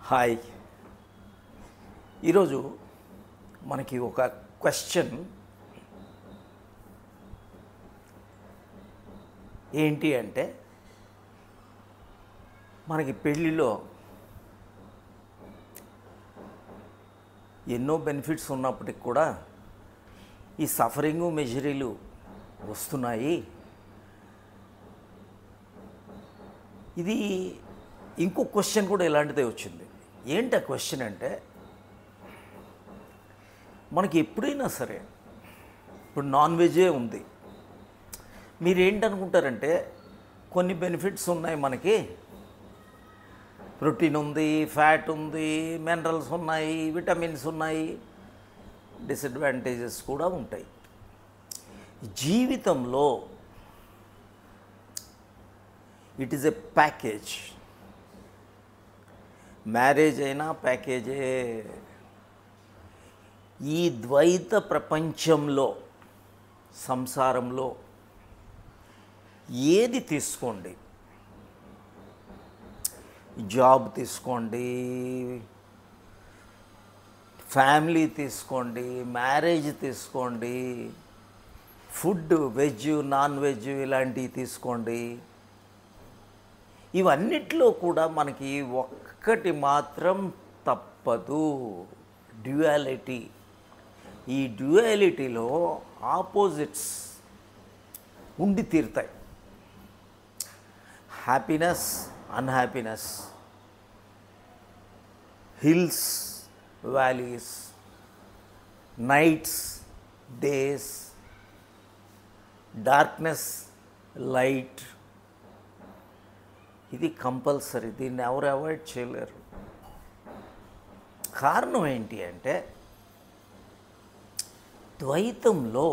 Hi. ఈరోజు మనకి ఒక క్వశ్చన్ ఏంటి అంటే, మనకి పెళ్ళిలో ఎన్నో బెనిఫిట్స్ ఉన్నప్పటికి కూడా ఈ సఫరింగు మెజరీలు వస్తున్నాయి. ఇది ఇంకో క్వశ్చన్ కూడా ఇలాంటిదే వచ్చింది. ఏంటి ఆ క్వశ్చన్ అంటే, మనకి ఎప్పుడైనా సరే ఇప్పుడు నాన్ వెజే ఉంది, మీరు ఏంటనుకుంటారంటే కొన్ని బెనిఫిట్స్ ఉన్నాయి, మనకి ప్రోటీన్ ఉంది, ఫ్యాట్ ఉంది, మినరల్స్ ఉన్నాయి, విటమిన్స్ ఉన్నాయి, డిసడ్వాంటేజెస్ కూడా ఉంటాయి. జీవితంలో it is a package. Marriage అయినా ప్యాకేజే. ఈ ద్వైత ప్రపంచంలో, సంసారంలో ఏది తీసుకోండి, జాబ్ తీసుకోండి, ఫ్యామిలీ తీసుకోండి, మ్యారేజ్ తీసుకోండి, ఫుడ్ వెజ్ నాన్ వెజ్ ఇలాంటివి తీసుకోండి, ఇవన్నిట్లో కూడా మనకి ఒక్కటి మాత్రం తప్పదు, డ్యుయాలిటీ. ఈ డ్యుయాలిటీలో ఆపోజిట్స్ ఉండి తీరుతాయి. Happiness, unhappiness, hills, valleys, nights, days, darkness, light. ఇది కంపల్సరీ, దీన్ని ఎవరు అవాయిడ్ చేయలేరు. కారణం ఏంటి అంటే, ద్వైతంలో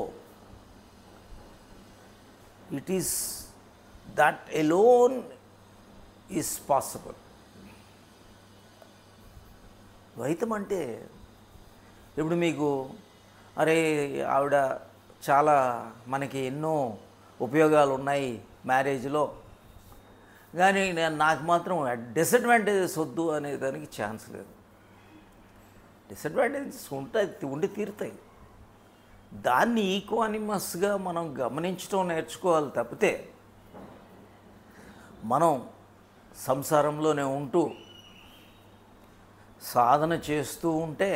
it is that alone is possible. ద్వైతం అంటే ఇప్పుడు మీకు అరే ఆవిడ చాలా మనకి ఎన్నో ఉపయోగాలు ఉన్నాయి మ్యారేజ్లో, కానీ నాకు మాత్రం డిసడ్వాంటేజెస్ వద్దు అనే దానికి ఛాన్స్ లేదు. డిసడ్వాంటేజెస్ ఉండి తీరుతాయి. దాన్ని ఈక్వానిమస్గా మనం గమనించడం నేర్చుకోవాలి తప్పితే, మనం సంసారంలోనే ఉంటూ సాధన చేస్తూ ఉంటే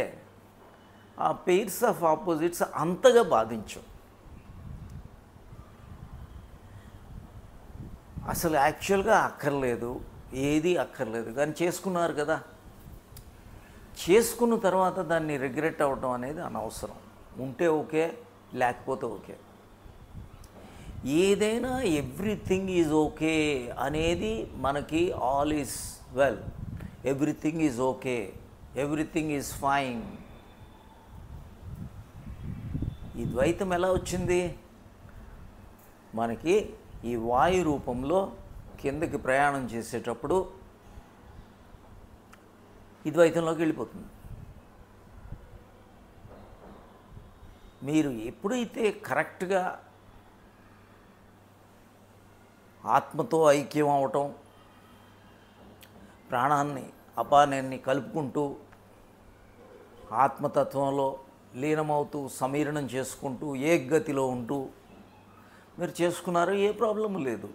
ఆ పెయిర్స్ ఆఫ్ ఆపోజిట్స్ అంతగా బాధించవు. అసలు యాక్చువల్గా అక్కర్లేదు, ఏది అక్కర్లేదు, కానీ చేసుకున్నారు కదా, చేసుకున్న తర్వాత దాన్ని రిగ్రెట్ అవ్వడం అనేది అనవసరం. ఉంటే ఓకే, లేకపోతే ఓకే. ఏదైనా ఎవ్రీథింగ్ ఈజ్ ఓకే అనేది మనకి all is well, everything is okay, everything is fine. ఈ ద్వైతం ఎలా వచ్చింది? మనకి ఈ వాయు రూపంలో కిందకి ప్రయాణం చేసేటప్పుడు ఈ ద్వైతంలోకి వెళ్ళిపోతుంది. మీరు ఎప్పుడైతే కరెక్ట్గా ఆత్మతో ఐక్యం అవటం, ప్రాణాన్ని అపానాన్ని కలుపుకుంటూ ఆత్మతత్వంలో లీనమవుతూ సమీరణం చేసుకుంటూ ఏకగతిలో ఉంటూ మీరు చేసుకున్నారు, ఏ ప్రాబ్లము లేదు.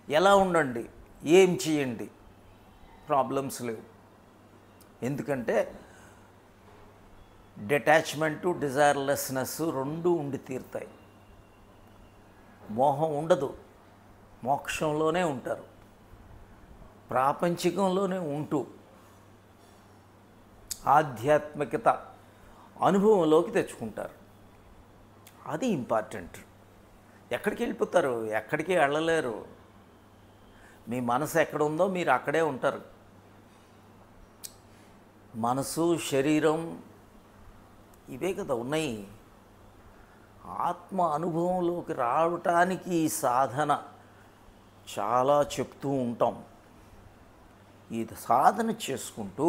ఎలా ఉండండి, ఏం చేయండి, ప్రాబ్లమ్స్ లేవు. ఎందుకంటే డిటాచ్మెంటు, డిజైర్లెస్నెస్ రెండు ఉండి తీరుతాయి. మోహం ఉండదు, మోక్షంలోనే ఉంటారు, ప్రాపంచికంలోనే ఉంటూ ఆధ్యాత్మికత అనుభవంలోకి తెచ్చుకుంటారు. అది ఇంపార్టెంట్. ఎక్కడికి వెళ్ళిపోతారు? ఎక్కడికి వెళ్ళలేరు. మీ మనసు ఎక్కడ ఉందో మీరు అక్కడే ఉంటారు. మనసు, శరీరం ఇవే కదా ఉన్నాయి. ఆత్మ అనుభవంలోకి రావటానికి ఈ సాధన చాలా చెప్తూ ఉంటాం. ఈ సాధన చేసుకుంటూ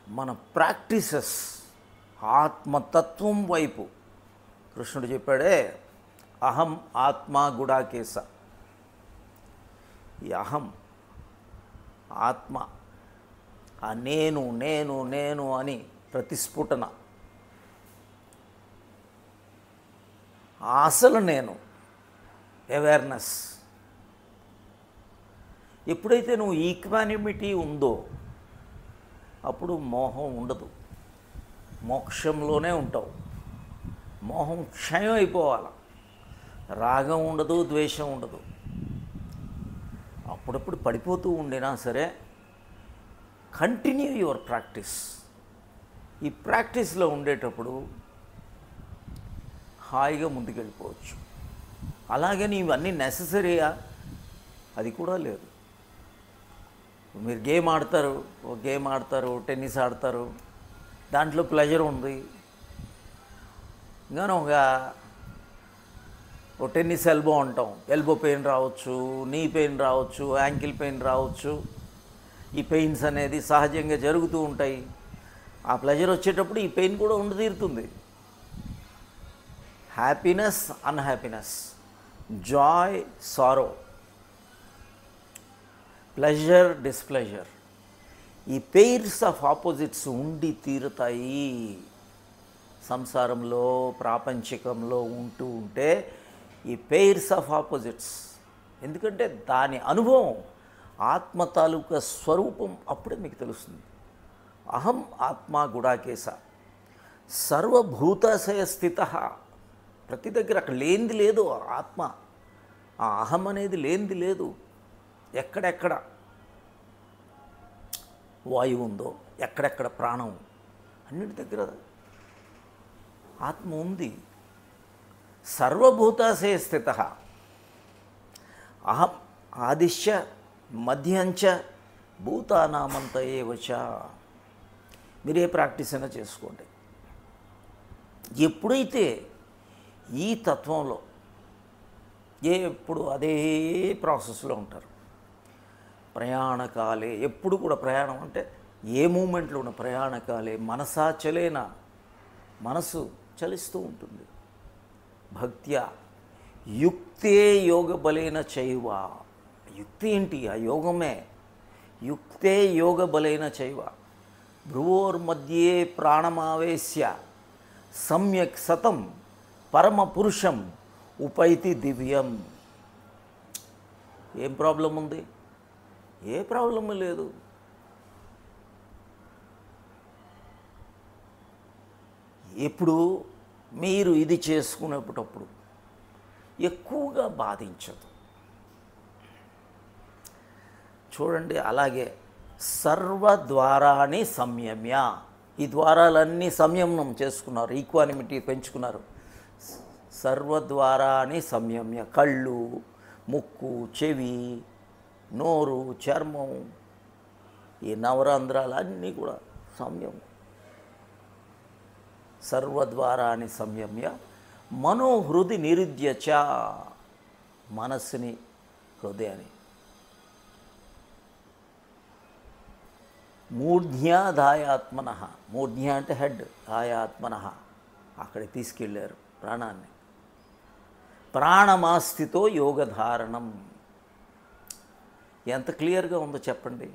మన ప్రాక్టీసెస్ ఆత్మతత్వం వైపు, కృష్ణుడు చెప్పాడే అహం ఆత్మా గుడాకేశ, ఈ అహం ఆత్మ ఆ నేను నేను నేను అని ప్రతిస్ఫుటన, అసలు నేను అవేర్నెస్. ఎప్పుడైతే నువ్వు ఈక్వానిమిటీ ఉందో అప్పుడు మోహం ఉండదు, మోక్షంలోనే ఉంటావు. మోహం క్షయం అయిపోవాలి, రాగం ఉండదు, ద్వేషం ఉండదు. అప్పుడప్పుడు పడిపోతూ ఉండినా సరే కంటిన్యూ యువర్ ప్రాక్టీస్. ఈ ప్రాక్టీస్లో ఉండేటప్పుడు హాయిగా ముందుకెళ్ళిపోవచ్చు. అలాగని ఇవన్నీ నెససరీయా, అది కూడా లేదు. మీరు గేమ్ ఆడతారు, టెన్నిస్ ఆడతారు, దాంట్లో ప్లెజర్ ఉంది. ఇంకా ఒక టెన్నిస్ ఎల్బో అంటాం, ఎల్బో పెయిన్ రావచ్చు, నీ పెయిన్ రావచ్చు, యాంకిల్ పెయిన్ రావచ్చు. ఈ పెయిన్స్ అనేది సహజంగా జరుగుతూ ఉంటాయి. ఆ ప్లెజర్ వచ్చేటప్పుడు ఈ పెయిన్ కూడా తీరుతుంది. హ్యాపీనెస్, అన్హ్యాపీనెస్, జాయ్, సారో, ప్లెజర్, డిస్ప్లెజర్, ఈ పెయిర్స్ ఆఫ్ ఆపోజిట్స్ ఉండి తీరుతాయి. సంసారంలో, ప్రాపంచికంలో ఉంటే ఈ పెయిర్స్ ఆఫ్ ఆపోజిట్స్. ఎందుకంటే దాని అనుభవం, ఆత్మ తాలూకా స్వరూపం అప్పుడే మీకు తెలుస్తుంది. అహం ఆత్మా గుడాకేశ సర్వభూతాశయ స్థిత. ప్రతి దగ్గర అక్కడ లేనిది లేదు ఆత్మ. ఆ అహం అనేది లేనిది లేదు. ఎక్కడెక్కడ వాయువు ఉందో, ఎక్కడెక్కడ ప్రాణం, అన్నిటి దగ్గర ఆత్మ ఉంది. సర్వభూతాశయ స్థిత. అహం ఆదిశ్య మధ్యంచ భూతానామంత ఏవచ. మీరే ప్రాక్టీస్ అయినా చేసుకోండి. ఎప్పుడైతే ఈ తత్వంలో ఎప్పుడు అదే ప్రాసెస్లో ఉంటారు, ప్రయాణకాలే, ఎప్పుడు కూడా ప్రయాణం అంటే ఏ మూమెంట్లో ఉన్న ప్రయాణకాలే మనసాచలేన, మనసు చలిస్తూ ఉంటుంది. భక్త్యా యుక్తే యోగ బలైన చైవ. యుక్తి ఏంటి? ఆ యోగమే. యుక్తే యోగ బలైన చైవ భ్రువోర్మధ్యే ప్రాణమావేశ్య సమ్యక్ సతం పరమ పురుషం ఉపైతి దివ్యం. ఏం ప్రాబ్లం ఉంది? ఏ ప్రాబ్లము లేదు. ఎప్పుడు మీరు ఇది చేసుకునేటప్పుడు ఎక్కువగా బాధించదు. చూడండి, అలాగే సర్వద్వారాన్ని సంయమ్య. ఈ ద్వారాలన్నీ సంయమనం చేసుకున్నారు, ఈక్వానిమిటీ పెంచుకున్నారు. సర్వద్వారాన్ని సంయమ్య. కళ్ళు, ముక్కు, చెవి, నోరు, చర్మం, ఈ నవరంధ్రాలు అన్నీ కూడా సంయమం. సర్వద్వారాన్ని సంయమ్య మనోహృది నిరుద్యచ. మనస్సుని, హృదయాన్ని మూర్ధ్యాధాయాత్మన. మూర్ధ్య అంటే హెడ్, ధాయాత్మన అక్కడికి తీసుకెళ్ళారు ప్రాణాన్ని. ప్రాణమాస్థితో యోగధారణం. ఎంత క్లియర్గా ఉందో చెప్పండి.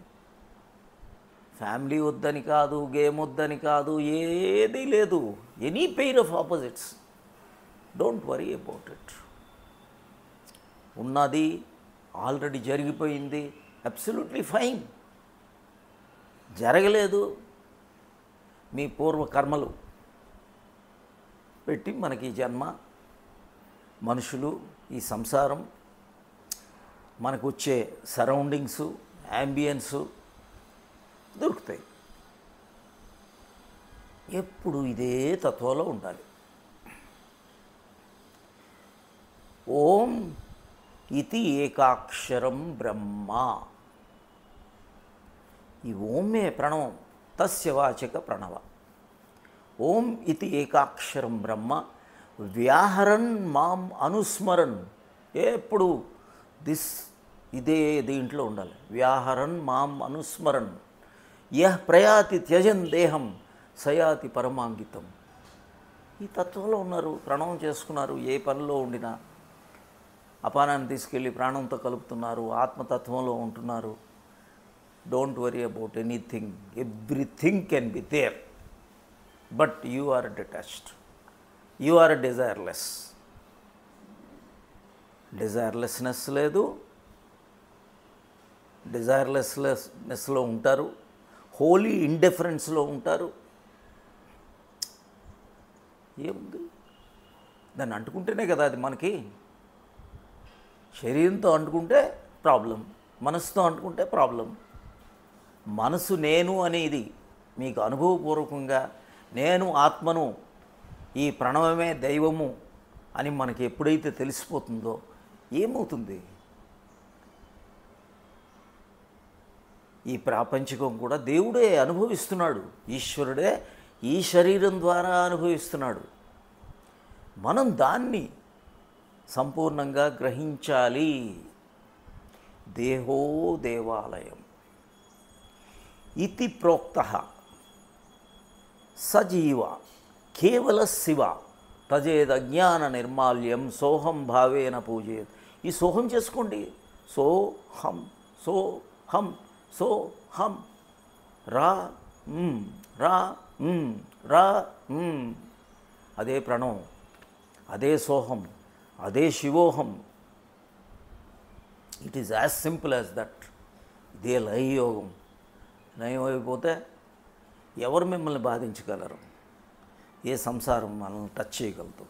ఫ్యామిలీ వద్దని కాదు, గేమ్ వద్దని కాదు, ఏదీ లేదు. Any pair of opposites, don't worry about it. ఉన్నది ఆల్రెడీ జరిగిపోయింది, అబ్సల్యూట్లీ ఫైన్. జరగలేదు, మీ పూర్వకర్మలు పెట్టి మనకి ఈ జన్మ, మనుషులు, ఈ సంసారం, మనకు వచ్చే సరౌండింగ్సు, యాంబియన్సు దొరుకుతాయి. ఎప్పుడు ఇదే తత్వంలో ఉండాలి. ఓం ఇతి ఏకాక్షరం బ్రహ్మ. ఈ ఓమే ప్రణవం, తస్య వాచక ప్రణవ. ఓం ఇతి ఏకాక్షరం బ్రహ్మ వ్యాహరన్ మాం అనుస్మరన్. ఎప్పుడు ఇదే దీంట్లో ఉండాలి. వ్యాహరన్ మాం అనుస్మరన్ యః ప్రయాతి త్యజన్ దేహం సయాతి పరమాంగితం. ఈ తత్వంలో ఉన్నారు, ప్రణవం చేసుకున్నారు. ఏ పనిలో ఉండినా అపానాన్ని తీసుకెళ్ళి ప్రాణంతో కలుపుతున్నారు, ఆత్మతత్వంలో ఉంటున్నారు. Don't worry about anything, everything can be there, but you are detached, you are desireless. Desirelessness లేదు, డిజైర్లెస్నెస్లో ఉంటారు, హోలీ ఇండిఫరెన్స్లో ఉంటారు. ఏముంది, దాన్ని అంటుకుంటేనే కదా అది మనకి. శరీరంతో అంటుకుంటే ప్రాబ్లం, మనసుతో అంటుకుంటే ప్రాబ్లం. మనసు నేను అనేది మీకు అనుభవపూర్వకంగా నేను ఆత్మను, ఈ ప్రణవమే దైవము అని మనకి ఎప్పుడైతే తెలిసిపోతుందో ఏమవుతుంది? ఈ ప్రాపంచికం కూడా దేవుడే అనుభవిస్తున్నాడు, ఈశ్వరుడే ఈ శరీరం ద్వారా అనుభవిస్తున్నాడు. మనం దాన్ని సంపూర్ణంగా గ్రహించాలి. దేహో దేవాలయం ఇతి ప్రోక్తః సజీవ కేవల శివ తజేదజ్ఞాన నిర్మాల్యం సోహం భావేన పూజేత్. ఈ సోహం చేసుకోండి. సోహం సోహం సోహం రా రా రా, అదే ప్రణవం, అదే సోహం, అదే శివోహం. It is as simple as that. ఇదే లయయోగం. లయం అయిపోతే ఎవరు మిమ్మల్ని బాధించగలరు? ఏ సంసారం మనల్ని టచ్ చేయగలదు?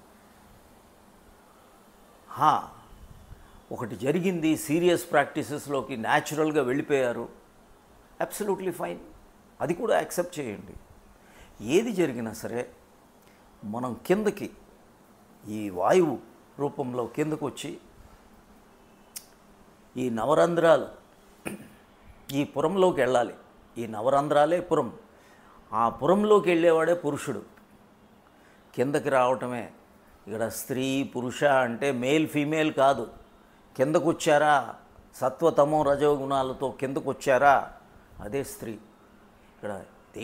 ఒకటి జరిగింది, సీరియస్ ప్రాక్టీసెస్లోకి న్యాచురల్గా వెళ్ళిపోయారు, అబ్సల్యూట్లీ ఫైన్, అది కూడా యాక్సెప్ట్ చేయండి. ఏది జరిగినా సరే మనం కిందకి, ఈ వాయువు రూపంలో కిందకు వచ్చి ఈ నవరంధ్రాలు, ఈ పురంలోకి వెళ్ళాలి. ఈ నవరంధ్రాలే పురం. ఆ పురంలోకి వెళ్ళేవాడే పురుషుడు. కిందకి రావటమే. ఇక్కడ స్త్రీ పురుష అంటే మేల్ ఫీమేల్ కాదు. కిందకు వచ్చారా, సత్వతమో రజోగుణాలతో కిందకు వచ్చారా, అదే స్త్రీ. ఇక్కడ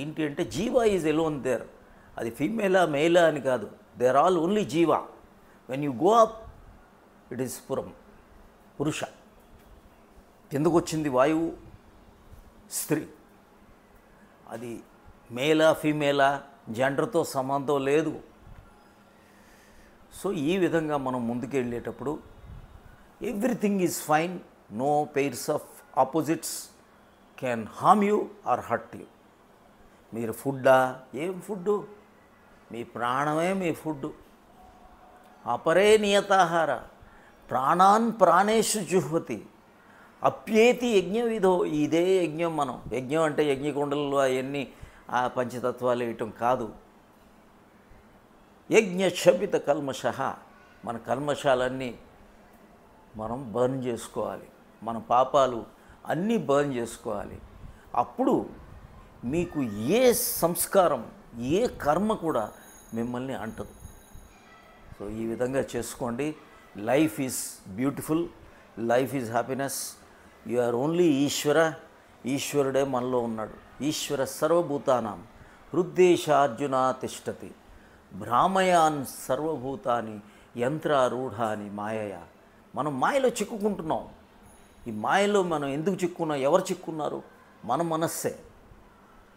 ఏంటి అంటే జీవ ఈజ్ ఎలోన్ దేర్. అది ఫీమేలా మేలా అని కాదు, దే ఆర్ ఆల్ ఓన్లీ జీవ. When you go up it is పురం, పురుష. కిందకు వచ్చింది వాయువు, స్త్రీ. అది మేలా ఫీమేలా జెండర్తో సంబంధం లేదు. సో ఈ విధంగా మనం ముందుకు వెళ్ళేటప్పుడు everything is fine. No pairs of opposites can harm you or hurt you. మీరు ఫుడ్డా? ఏం ఫుడ్డు? మీ ప్రాణమే మీ ఫుడ్డు. అపరే నియతాహార ప్రాణాన్ ప్రాణేషు జుహ్వతి అప్యేతి యజ్ఞ విధో. ఇదే యజ్ఞం. మనం యజ్ఞం అంటే యజ్ఞకుండలు అవన్నీ ఆ పంచతత్వాలు వేయటం కాదు. యజ్ఞ క్షపిత కల్మష. మన కల్మషాలన్నీ మనం బర్న్ చేసుకోవాలి. మన పాపాలు అన్నీ బర్న్ చేసుకోవాలి. అప్పుడు మీకు ఏ సంస్కారం, ఏ కర్మ కూడా మిమ్మల్ని అంటదు. సో ఈ విధంగా చేసుకోండి. Life is beautiful, life is happiness. You are only Ishwara. ఈశ్వరుడే మనలో ఉన్నాడు. ఈశ్వర సర్వభూతానాం హృద్దేశార్జున తిష్టతి భ్రామయాన్ సర్వభూతాని యంత్రారూఢాని మాయయ. మనం మాయలో చిక్కుకుంటున్నాం. ఈ మాయలో మనం ఎందుకు చిక్కున్నాం? ఎవరు చిక్కున్నారు? మన మనస్సే.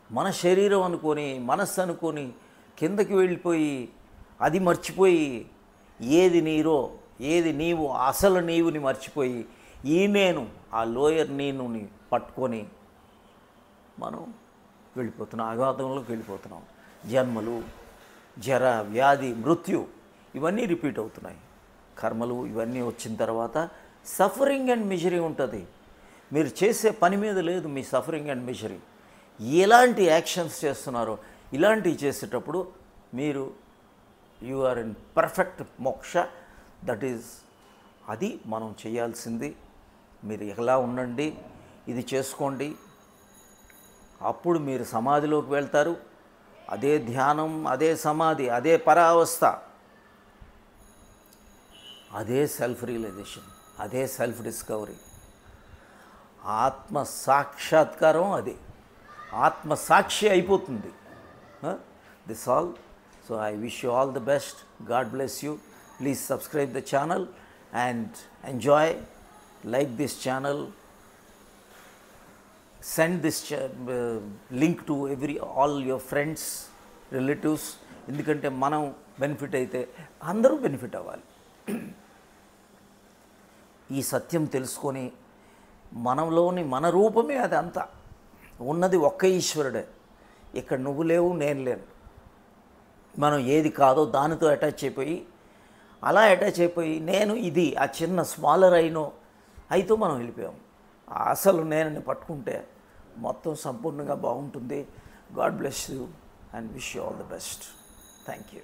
మన శరీరం అనుకొని, మనస్సు అనుకొని కిందకి వెళ్ళిపోయి అది మర్చిపోయి ఏది నీరో, ఏది నీవు, అసలు నీవుని మర్చిపోయి ఈ నేను, ఆ లోయర్ నేనుని పట్టుకొని మనం వెళ్ళిపోతున్నాం, అగాధంలోకి వెళ్ళిపోతున్నాం. జన్మలు, జర, వ్యాధి, మృత్యు ఇవన్నీ రిపీట్ అవుతున్నాయి. కర్మలు ఇవన్నీ వచ్చిన తర్వాత సఫరింగ్ అండ్ మిజరీ ఉంటుంది. మీరు చేసే పని మీద లేదు మీ సఫరింగ్ అండ్ మిజరీ. ఎలాంటి యాక్షన్స్ చేస్తున్నారో ఇలాంటివి చేసేటప్పుడు మీరు యు ఆర్ ఇన్ పర్ఫెక్ట్ మోక్ష. దట్ ఈజ్ అది మనం చేయాల్సింది. మీరు ఎలా ఉండండి, ఇది చేసుకోండి. అప్పుడు మీరు సమాధిలోకి వెళ్తారు. అదే ధ్యానం, అదే సమాధి, అదే పరావస్థ, అదే సెల్ఫ్ రియలైజేషన్, అదే సెల్ఫ్ డిస్కవరీ. ఆత్మ సాక్షాత్కారం అది. ఆత్మ సాక్షి అయిపోతుంది. This all. So I wish you all the best. God bless you. Please subscribe the channel and enjoy, like this channel, send this link to all your friends, relatives. ఎందుకంటే మనం benefit అయితే అందరూ benefit అవ్వాలి. ఈ సత్యం తెలుసుకొని మనలోని మన రూపమే అది అంతా, ఉన్నది ఒక్క ఈశ్వరుడే. ఇక్కడ నువ్వు లేవు, నేను లేను. మనం ఏది కాదో దానితో అటాచ్ అయిపోయి నేను ఇది ఆ చిన్న స్మాలర్ అయితో మనం వెళ్ళిపోయాం. అసలు నేనని పట్టుకుంటే మొత్తం సంపూర్ణంగా బాగుంటుంది. God bless you and wish you all the best. Thank you.